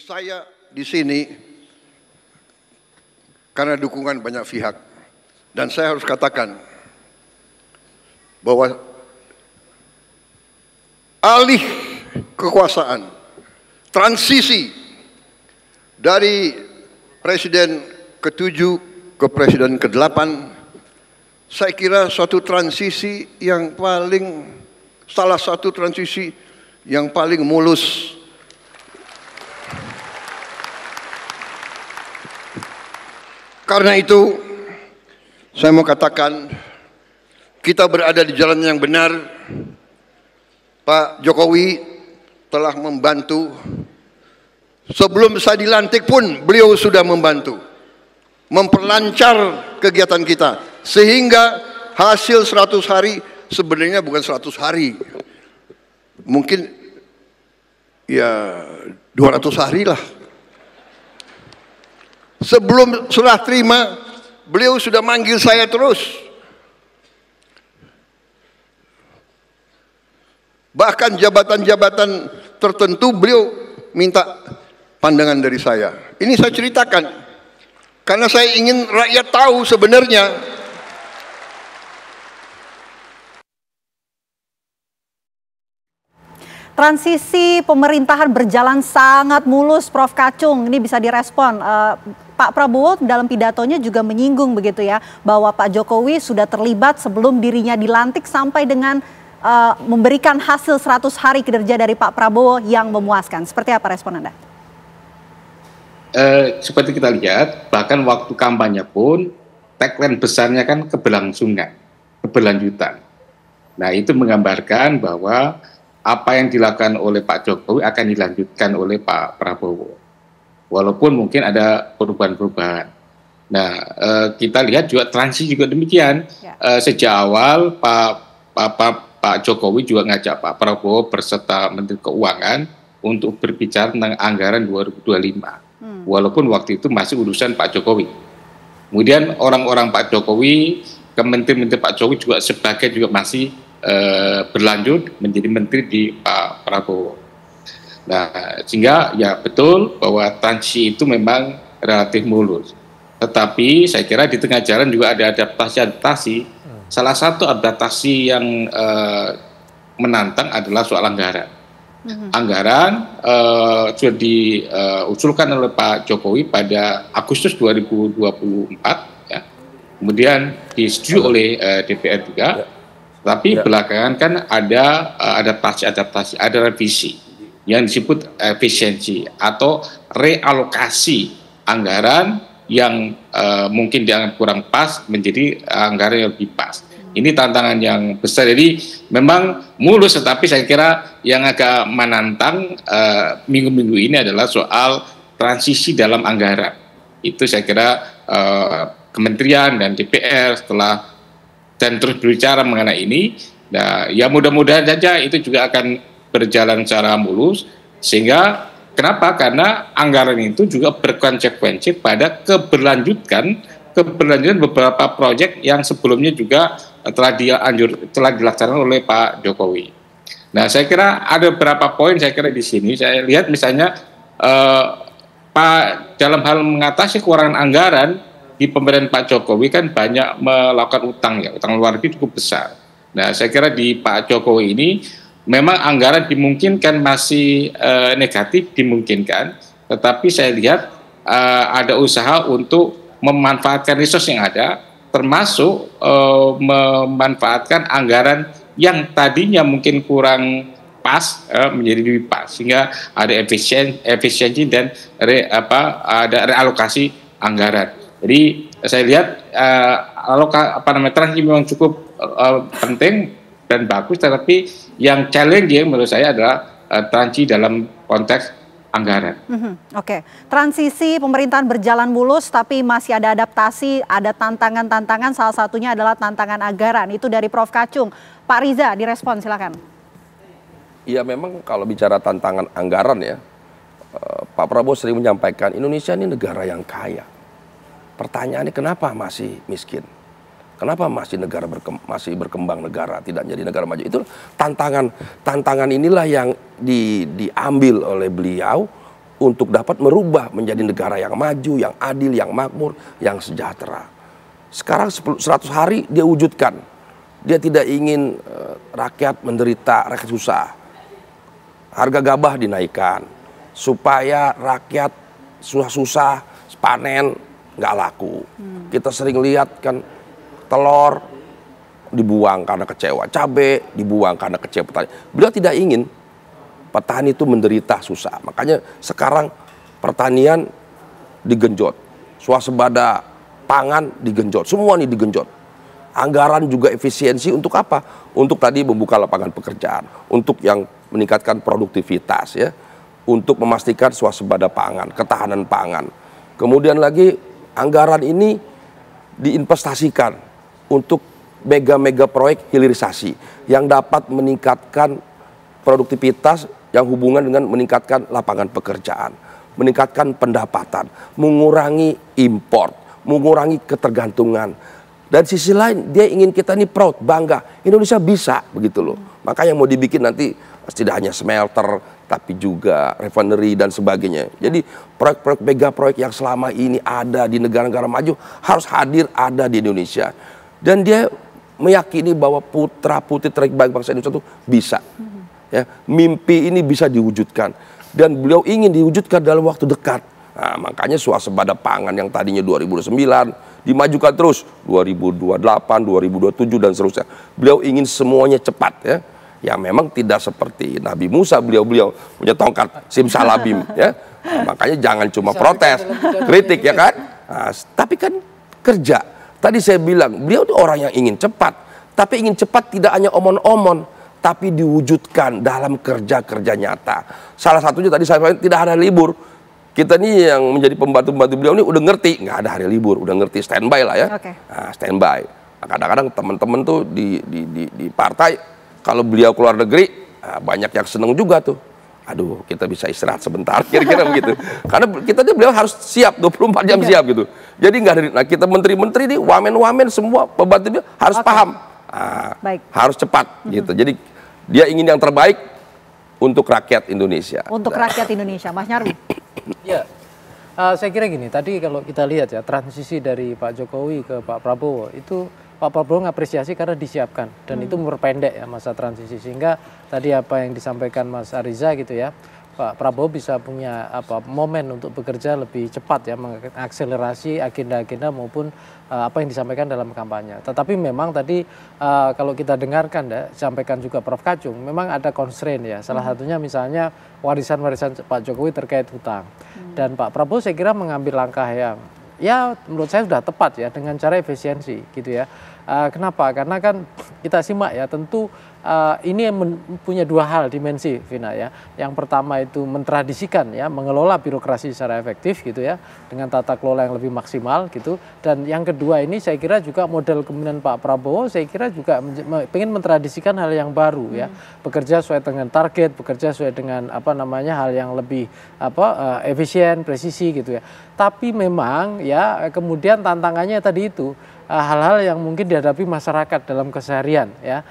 Saya di sini karena dukungan banyak pihak, dan saya harus katakan bahwa alih kekuasaan, transisi dari presiden ke-7 ke presiden ke-8, saya kira suatu transisi yang salah satu transisi yang paling mulus. Karena itu, saya mau katakan, kita berada di jalan yang benar. Pak Jokowi telah membantu. Sebelum saya dilantik pun, beliau sudah membantu. Memperlancar kegiatan kita. Sehingga hasil 100 hari sebenarnya bukan 100 hari. Mungkin ya 200 hari lah. Sebelum serah terima, beliau sudah manggil saya terus. Bahkan jabatan-jabatan tertentu beliau minta pandangan dari saya. Ini saya ceritakan, karena saya ingin rakyat tahu sebenarnya. Transisi pemerintahan berjalan sangat mulus, Prof. Kacung. Ini bisa direspon. Pak Prabowo dalam pidatonya juga menyinggung begitu ya, bahwa Pak Jokowi sudah terlibat sebelum dirinya dilantik sampai dengan memberikan hasil 100 hari kinerja dari Pak Prabowo yang memuaskan. Seperti apa respon Anda? Seperti kita lihat, bahkan waktu kampanye pun tagline besarnya kan keberlangsungan, keberlanjutan. Nah, itu menggambarkan bahwa apa yang dilakukan oleh Pak Jokowi akan dilanjutkan oleh Pak Prabowo. Walaupun mungkin ada perubahan-perubahan. Nah, kita lihat juga transisi juga demikian. Ya. Sejak awal Pak Jokowi juga ngajak Pak Prabowo berserta Menteri Keuangan untuk berbicara tentang anggaran 2025. Walaupun waktu itu masih urusan Pak Jokowi. Kemudian orang-orang Pak Jokowi, menteri-menteri Pak Jokowi juga sebagai juga masih berlanjut menjadi menteri di Pak Prabowo. Nah, sehingga ya betul bahwa transisi itu memang relatif mulus. Tetapi saya kira di tengah jalan juga ada adaptasi. Salah satu adaptasi yang menantang adalah soal anggaran. Anggaran sudah diusulkan oleh Pak Jokowi pada Agustus 2024, ya. Kemudian disetujui oleh DPR juga. Tapi belakangan kan ada adaptasi, ada revisi yang disebut efisiensi atau realokasi anggaran yang mungkin dianggap kurang pas menjadi anggaran yang lebih pas. Ini tantangan yang besar. Jadi memang mulus, tetapi saya kira yang agak menantang minggu-minggu ini adalah soal transisi dalam anggaran. Itu saya kira kementerian dan DPR setelah dan terus berbicara mengenai ini. Nah, ya mudah-mudahan saja itu juga akan berjalan secara mulus, sehingga kenapa? Karena anggaran itu juga berkonsekuensi pada keberlanjutan beberapa proyek yang sebelumnya juga telah dilaksanakan oleh Pak Jokowi. Nah, saya kira ada beberapa poin saya kira di sini. Saya lihat misalnya Pak dalam hal mengatasi kekurangan anggaran di pemerintahan Pak Jokowi kan banyak melakukan utang luar negeri cukup besar. Nah, saya kira di Pak Jokowi ini memang anggaran dimungkinkan masih negatif dimungkinkan, tetapi saya lihat ada usaha untuk memanfaatkan resource yang ada, termasuk memanfaatkan anggaran yang tadinya mungkin kurang pas menjadi lebih pas, sehingga ada efisiensi dan ada realokasi anggaran. Jadi saya lihat transisi memang cukup penting dan bagus, tetapi yang challenging menurut saya adalah transisi dalam konteks anggaran. Oke, transisi pemerintahan berjalan mulus, tapi masih ada adaptasi, ada tantangan-tantangan. Salah satunya adalah tantangan anggaran. Itu dari Prof. Kacung. Pak Riza, direspon silakan. Iya, memang kalau bicara tantangan anggaran ya, Pak Prabowo sering menyampaikan Indonesia ini negara yang kaya. Pertanyaannya kenapa masih miskin? Kenapa masih berkembang negara, tidak jadi negara maju? Itu tantangan inilah yang diambil oleh beliau untuk dapat merubah menjadi negara yang maju, yang adil, yang makmur, yang sejahtera. Sekarang 100 hari dia wujudkan. Dia tidak ingin rakyat menderita, rakyat susah. Harga gabah dinaikkan supaya rakyat susah-susah panen nggak laku. Kita sering lihat kan telur dibuang karena kecewa, cabai dibuang karena kecewa petani. Beliau tidak ingin petani itu menderita susah. Makanya sekarang pertanian digenjot, swasembada pangan digenjot, semua nih digenjot. Anggaran juga efisiensi untuk apa? Untuk tadi membuka lapangan pekerjaan, untuk yang meningkatkan produktivitas ya, untuk memastikan swasembada pangan, ketahanan pangan. Kemudian lagi anggaran ini diinvestasikan untuk mega-mega proyek hilirisasi yang dapat meningkatkan produktivitas yang hubungan dengan meningkatkan lapangan pekerjaan, meningkatkan pendapatan, mengurangi impor, mengurangi ketergantungan. Dan sisi lain dia ingin kita ini proud, bangga, Indonesia bisa begitu loh. Maka yang mau dibikin nanti tidak hanya smelter, tapi juga refinery dan sebagainya. Jadi proyek-proyek mega proyek yang selama ini ada di negara-negara maju harus hadir ada di Indonesia. Dan dia meyakini bahwa putra-putri terbaik bangsa Indonesia itu bisa. Ya, mimpi ini bisa diwujudkan. Dan beliau ingin diwujudkan dalam waktu dekat. Nah, makanya swasembada pangan yang tadinya 2009 dimajukan terus 2028, 2027 dan seterusnya. Beliau ingin semuanya cepat ya. Ya memang tidak seperti Nabi Musa, beliau punya tongkat simsalabim ya. Nah, makanya jangan cuma protes, kritik ya kan. Nah, tapi kan kerja. Tadi saya bilang beliau itu orang yang ingin cepat, tapi ingin cepat tidak hanya omon-omon, tapi diwujudkan dalam kerja-kerja nyata. Salah satunya tadi saya bilang tidak ada libur. Kita nih yang menjadi pembantu-pembantu beliau ini udah ngerti nggak ada hari libur, udah ngerti standby lah ya. Nah, standby. Nah, kadang-kadang teman-teman tuh di partai kalau beliau keluar negeri banyak yang seneng juga tuh. Aduh, kita bisa istirahat sebentar, kira-kira begitu. Karena kita nih beliau harus siap 24 jam siap gitu. Jadi nggak ada. Nah, kita menteri-menteri nih, wamen-wamen semua pembantu beliau harus paham, harus cepat gitu. Jadi dia ingin yang terbaik untuk rakyat Indonesia. Untuk rakyat Indonesia, Mas Nyarwi. Ya, saya kira gini, tadi kalau kita lihat ya transisi dari Pak Jokowi ke Pak Prabowo itu Pak Prabowo ngapresiasi karena disiapkan dan itu memperpendek ya masa transisi, sehingga tadi apa yang disampaikan Mas Ariza gitu ya, Pak Prabowo bisa punya momen untuk bekerja lebih cepat ya, mengakselerasi agenda-agenda maupun apa yang disampaikan dalam kampanye. Tetapi memang tadi kalau kita dengarkan ya, disampaikan juga Prof. Kacung, memang ada constraint ya. Salah satunya misalnya warisan-warisan Pak Jokowi terkait hutang. Dan Pak Prabowo saya kira mengambil langkah yang ya menurut saya sudah tepat ya dengan cara efisiensi gitu ya. Kenapa? Karena kan kita simak ya, tentu ini punya dua hal dimensi, Vina ya. Yang pertama itu mentradisikan ya, mengelola birokrasi secara efektif gitu ya, dengan tata kelola yang lebih maksimal gitu. Dan yang kedua ini saya kira juga model kepemimpinan Pak Prabowo saya kira juga ingin mentradisikan hal yang baru ya, bekerja sesuai dengan target, bekerja sesuai dengan hal yang lebih efisien, presisi gitu ya. Tapi memang ya kemudian tantangannya tadi itu hal-hal yang mungkin dihadapi masyarakat dalam keseharian ya,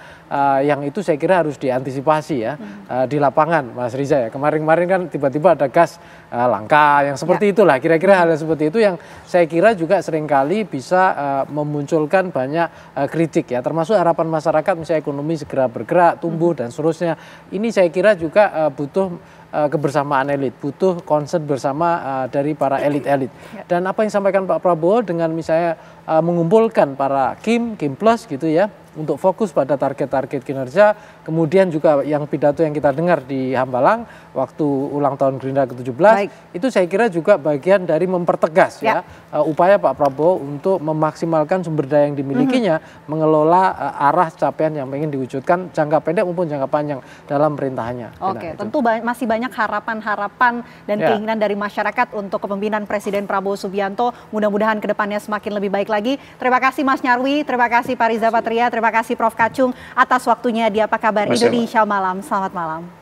yang itu saya kira harus diantisipasi ya di lapangan, Mas Riza ya. Kemarin-kemarin kan tiba-tiba ada gas langka yang seperti itulah, kira-kira hal seperti itu yang saya kira juga seringkali bisa memunculkan banyak kritik ya, termasuk harapan masyarakat misalnya ekonomi segera bergerak, tumbuh dan seterusnya. Ini saya kira juga butuh kebersamaan elit, butuh concern bersama dari para elit-elit. Dan apa yang disampaikan Pak Prabowo dengan misalnya mengumpulkan para Kim Plus gitu ya, untuk fokus pada target-target kinerja, kemudian juga yang pidato yang kita dengar di Hambalang waktu ulang tahun Gerindra ke-17, itu saya kira juga bagian dari mempertegas ya upaya Pak Prabowo untuk memaksimalkan sumber daya yang dimilikinya, mengelola arah capaian yang ingin diwujudkan jangka pendek maupun jangka panjang dalam perintahannya. Oke, tentu masih banyak harapan-harapan dan keinginan dari masyarakat untuk kepemimpinan Presiden Prabowo Subianto. Mudah-mudahan ke depannya semakin lebih baik lagi. Terima kasih Mas Nyarwi, terima kasih Pak Riza Patria, terima kasih Prof. Kacung atas waktunya di Apa Kabar Indonesia Malam. Selamat malam.